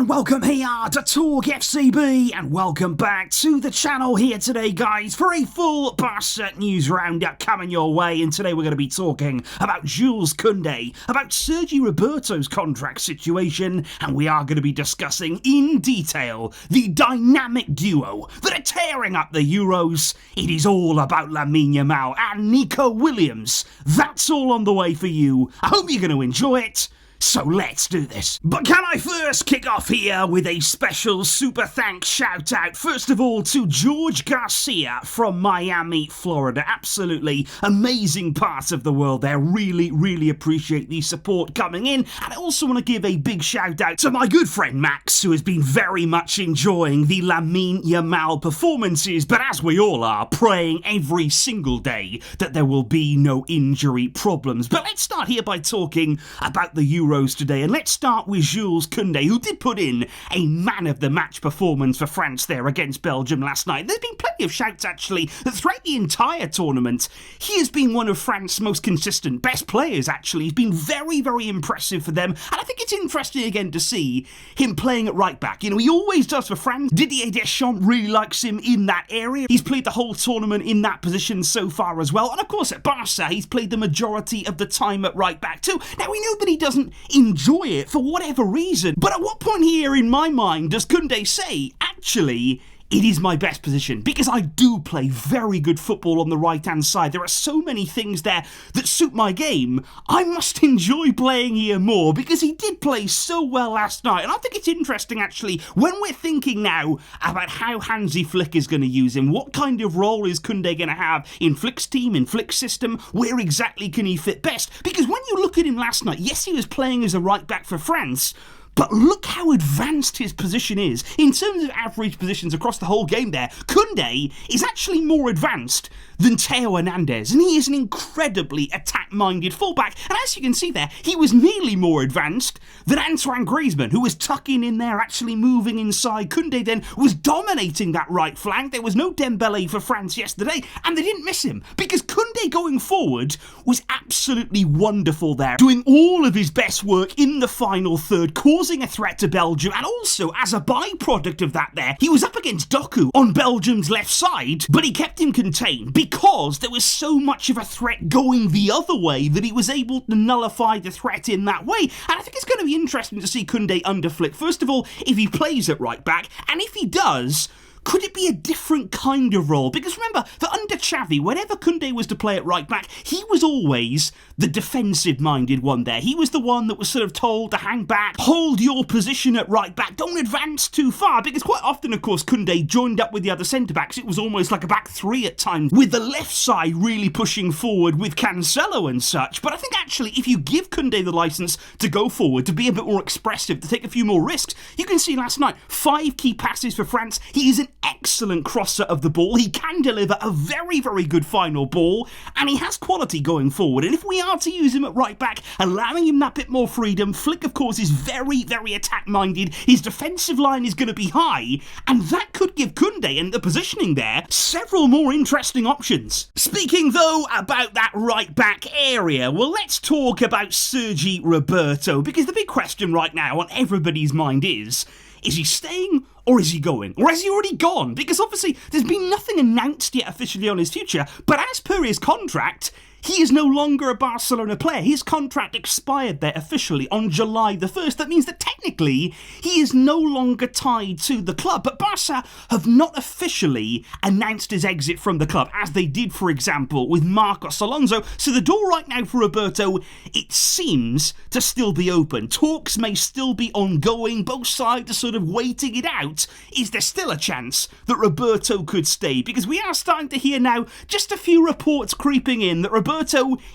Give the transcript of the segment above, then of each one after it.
and welcome here to TalkFCB, and welcome back to the channel here today, guys, for a full Barça news roundup coming your way. And today we're going to be talking about Jules Kounde, about Sergi Roberto's contract situation, and we are going to be discussing in detail the dynamic duo that are tearing up the Euros. It is all about Lamine Yamal and Nico Williams. That's all on the way for you. I hope you're going to enjoy it. So let's do this. But can I first kick off here with a special super thanks shout out, first of all, to George Garcia from Miami, Florida. Absolutely amazing part of the world there. Really appreciate the support coming in. And I also want to give a big shout out to my good friend Max, who has been very much enjoying the Lamine Yamal performances, but as we all are, praying every single day that there will be no injury problems. But let's start here by talking about the Euros today, and let's start with Jules Kounde, who did put in a man-of-the-match performance for France there against Belgium last night. There's been plenty of shouts, actually, that throughout the entire tournament, he has been one of France's most consistent, best players, actually. He's been very impressive for them, and I think it's interesting, again, to see him playing at right-back. You know, he always does for France. Didier Deschamps really likes him in that area. He's played the whole tournament in that position so far as well, and of course, at Barça, he's played the majority of the time at right-back too. Now, we know that he doesn't enjoy it for whatever reason, but at what point here in my mind does Kounde say, actually, it is my best position? Because I do play very good football on the right-hand side. There are so many things there that suit my game. I must enjoy playing here more, because he did play so well last night. And I think it's interesting, actually, when we're thinking now about how Hansi Flick is going to use him. What kind of role is Kounde going to have in Flick's team, in Flick's system? Where exactly can he fit best? Because when you look at him last night, yes, he was playing as a right-back for France, but look how advanced his position is. In terms of average positions across the whole game there, Kounde is actually more advanced than Theo Hernandez, and he is an incredibly attack-minded fullback. And as you can see there, he was nearly more advanced than Antoine Griezmann, who was tucking in there, actually moving inside. Kounde then was dominating that right flank. There was no Dembele for France yesterday, and they didn't miss him, because Kounde going forward was absolutely wonderful there, doing all of his best work in the final third, causing a threat to Belgium, and also, as a byproduct of that there, he was up against Doku on Belgium's left side, but he kept him contained because there was so much of a threat going the other way that he was able to nullify the threat in that way. And I think it's going to be interesting to see Kounde under Flick. First of all, if he plays at right back, and if he does, could it be a different kind of role? Because remember that under Xavi, whenever Kounde was to play at right back, he was always the defensive-minded one there. He was the one that was sort of told to hang back, hold your position at right back, don't advance too far, because quite often, of course, Kounde joined up with the other centre-backs. It was almost like a back three at times, with the left side really pushing forward with Cancelo and such. But I think actually, if you give Kounde the licence to go forward, to be a bit more expressive, to take a few more risks, you can see last night, 5 key passes for France. He is an excellent crosser of the ball. He can deliver a very good final ball, and he has quality going forward. And if we are to use him at right back, allowing him that bit more freedom, Flick, of course, is very attack-minded. His defensive line is going to be high, and that could give Kounde, and the positioning there, several more interesting options. Speaking, though, about that right back area, well, let's talk about Sergi Roberto, because the big question right now on everybody's mind is he staying or is he going? Or has he already gone? Because obviously there's been nothing announced yet officially on his future, but as per his contract, he is no longer a Barcelona player. His contract expired there officially on July the 1st. That means that technically he is no longer tied to the club. But Barça have not officially announced his exit from the club, as they did, for example, with Marcos Alonso. So the door right now for Roberto, it seems to still be open. Talks may still be ongoing. Both sides are sort of waiting it out. Is there still a chance that Roberto could stay? Because we are starting to hear now just a few reports creeping in that Roberto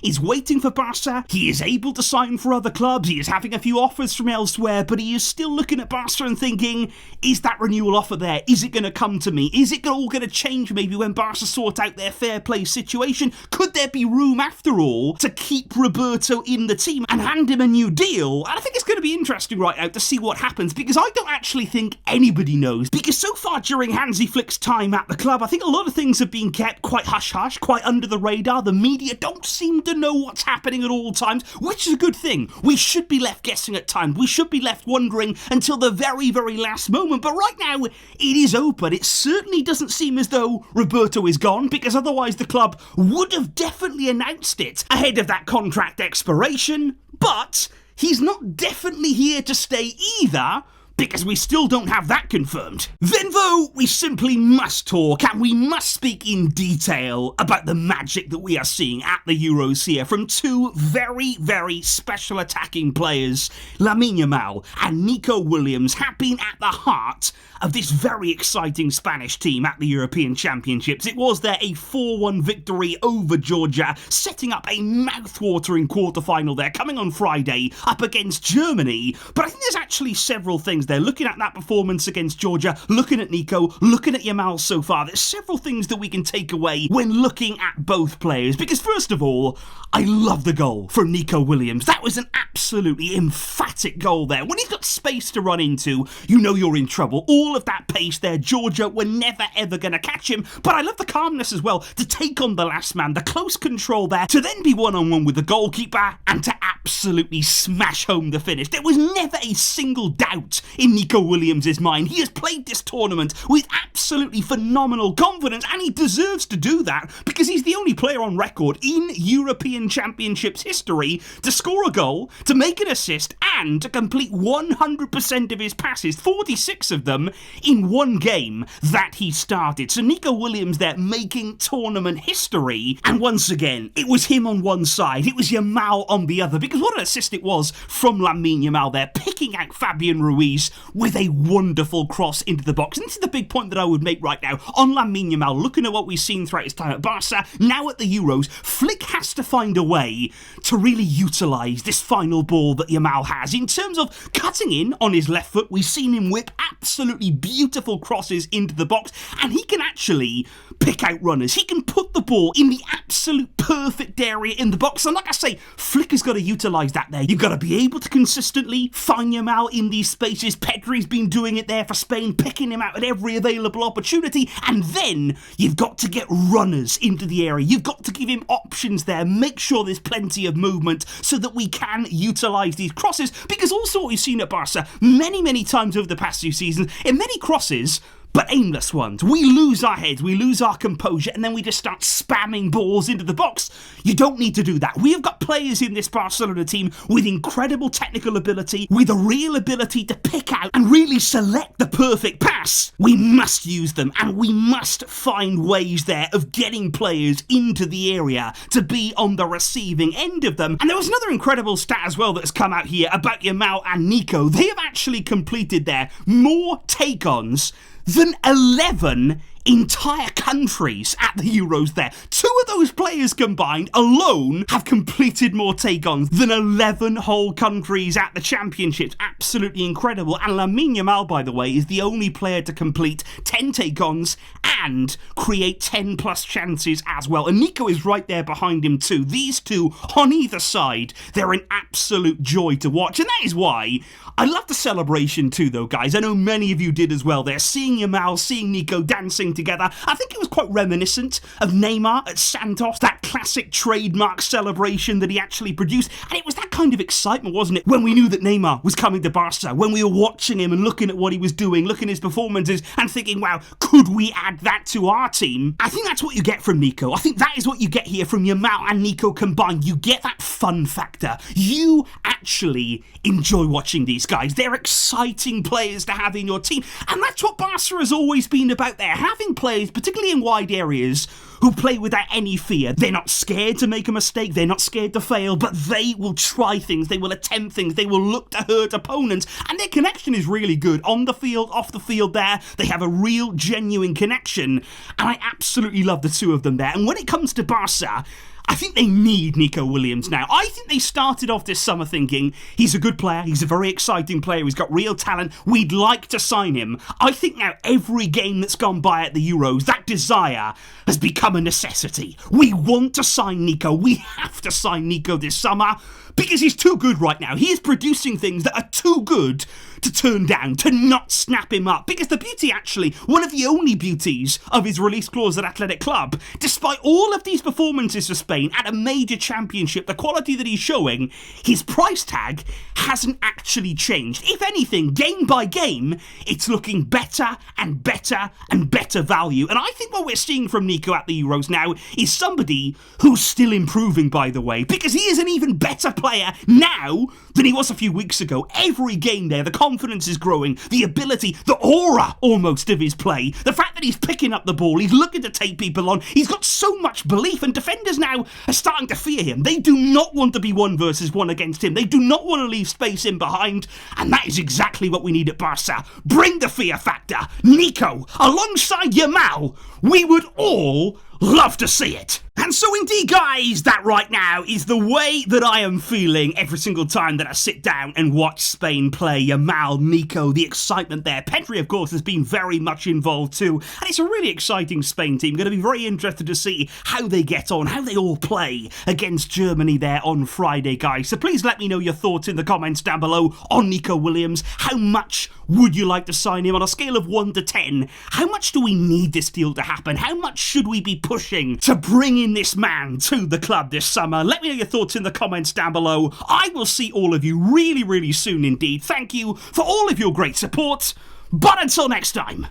is waiting for Barça. He is able to sign for other clubs. He is having a few offers from elsewhere, but he is still looking at Barça and thinking, is that renewal offer there? Is it going to come to me? Is it all going to change maybe when Barça sort out their fair play situation? Could there be room, after all, to keep Roberto in the team and hand him a new deal? And I think it's going to be interesting right now to see what happens, because I don't actually think anybody knows. Because so far during Hansi Flick's time at the club, I think a lot of things have been kept quite hush-hush, quite under the radar. The media don't seem to know what's happening at all times, which is a good thing. We should be left guessing at times. We should be left wondering until the very, very last moment. But right now, it is open. It certainly doesn't seem as though Roberto is gone, because otherwise the club would have definitely announced it ahead of that contract expiration. But he's not definitely here to stay either, because we still don't have that confirmed. Then though, we simply must talk, and we must speak in detail about the magic that we are seeing at the Euros here from two very, very special attacking players. Lamine Yamal and Nico Williams have been at the heart of this very exciting Spanish team at the European Championships. It was there a 4-1 victory over Georgia, setting up a mouth-watering quarter-final there, coming on Friday up against Germany. But I think there's actually several things there. Looking at that performance against Georgia, looking at Nico, looking at Yamal so far, there's several things that we can take away when looking at both players. Because first of all, I love the goal from Nico Williams. That was an absolutely emphatic goal there. When he's got space to run into, you know you're in trouble. All of that pace there, Georgia were never ever going to catch him. But I love the calmness as well to take on the last man, the close control there, to then be one-on-one with the goalkeeper and to absolutely smash home the finish. There was never a single doubt in Nico Williams' mind. He has played this tournament with absolutely phenomenal confidence, and he deserves to do that because he's the only player on record in European Championships history to score a goal, to make an assist, and to complete 100% of his passes, 46 of them, in one game that he started. So Nico Williams there making tournament history, and once again, it was him on one side, it was Yamal on the other, because what an assist it was from Lamine Yamal there, picking out Fabian Ruiz with a wonderful cross into the box. And this is the big point that I would make right now on Lamine Yamal, looking at what we've seen throughout his time at Barca, now at the Euros. Flick has to find a way to really utilise this final ball that Yamal has. In terms of cutting in on his left foot, we've seen him whip absolutely beautiful crosses into the box, and he can actually pick out runners. He can put the ball in the absolute perfect area in the box, and like I say, Flick has got to utilise that there. You've got to be able to consistently find Yamal in these spaces. Pedri's been doing it there for Spain, picking him out at every available opportunity, and then you've got to get runners into the area. You've got to give him options there, make sure there's plenty of movement so that we can utilise these crosses, because also what we've seen at Barca many times over the past few seasons, in many crosses, but aimless ones. We lose our heads, we lose our composure, and then we just start spamming balls into the box. You don't need to do that. We have got players in this Barcelona team with incredible technical ability, with a real ability to pick out and really select the perfect pass. We must use them, and we must find ways there of getting players into the area to be on the receiving end of them. And there was another incredible stat as well that has come out here about Yamal and Nico. They have actually completed there more take-ons than 11 entire countries at the Euros there. Two of those players combined alone have completed more take-ons than 11 whole countries at the Championships. Absolutely incredible. And Lamine Yamal, by the way, is the only player to complete 10 take-ons and create 10 plus chances as well. And Nico is right there behind him too. These two on either side, they're an absolute joy to watch. And that is why I love the celebration too, though, guys. I know many of you did as well. They're seeing Yamal, seeing Nico dancing together. I think it was quite reminiscent of Neymar at Santos, that classic trademark celebration that he actually produced. And it was that kind of excitement, wasn't it, when we knew that Neymar was coming to Barca, when we were watching him and looking at what he was doing, looking at his performances and thinking, wow, could we add that to our team? I think that's what you get from Nico. I think that is what you get here from Yamal and Nico combined. You get that fun factor. You actually enjoy watching these guys. They're exciting players to have in your team. And that's what Barca has always been about there. Having players, particularly in wide areas, who play without any fear. They're not scared to make a mistake. They're not scared to fail, but they will try things. They will attempt things. They will look to hurt opponents. And their connection is really good. On the field, off the field there, they have a real, genuine connection. And I absolutely love the two of them there. And when it comes to Barca, I think they need Nico Williams now. I think they started off this summer thinking he's a good player, he's a very exciting player, he's got real talent, we'd like to sign him. I think now every game that's gone by at the Euros, that desire has become a necessity. We want to sign Nico, we have to sign Nico this summer, because he's too good right now. He is producing things that are too good to turn down, to not snap him up. Because the beauty, actually, one of the only beauties of his release clause at Athletic Club, despite all of these performances for Spain at a major championship, the quality that he's showing, his price tag hasn't actually changed. If anything, game by game, it's looking better and better and better value. And I think what we're seeing from Nico at the Euros now is somebody who's still improving, by the way, because he is an even better player now than he was a few weeks ago. Every game there, the confidence is growing, the ability, the aura almost of his play, the fact that he's picking up the ball, he's looking to take people on, he's got so much belief, and defenders now are starting to fear him. They do not want to be 1 versus 1 against him. They do not want to leave space in behind, and that is exactly what we need at Barca. Bring the fear factor. Nico, alongside Yamal, we would all love to see it. And so indeed, guys, that right now is the way that I am feeling every single time that I sit down and watch Spain play. Yamal, Nico, the excitement there. Pedri, of course, has been very much involved too. And it's a really exciting Spain team. Going to be very interested to see how they get on, how they all play against Germany there on Friday, guys. So please let me know your thoughts in the comments down below on Nico Williams. How much would you like to sign him on a scale of 1 to 10? How much do we need this deal to happen? How much should we be pushing to bring in this man to the club this summer? Let me know your thoughts in the comments down below. I will see all of you really, really soon indeed. Thank you for all of your great support. But until next time,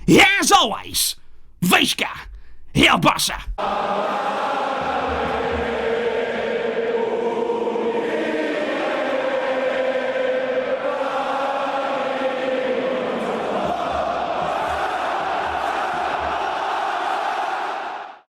as always, Vejka, Barça.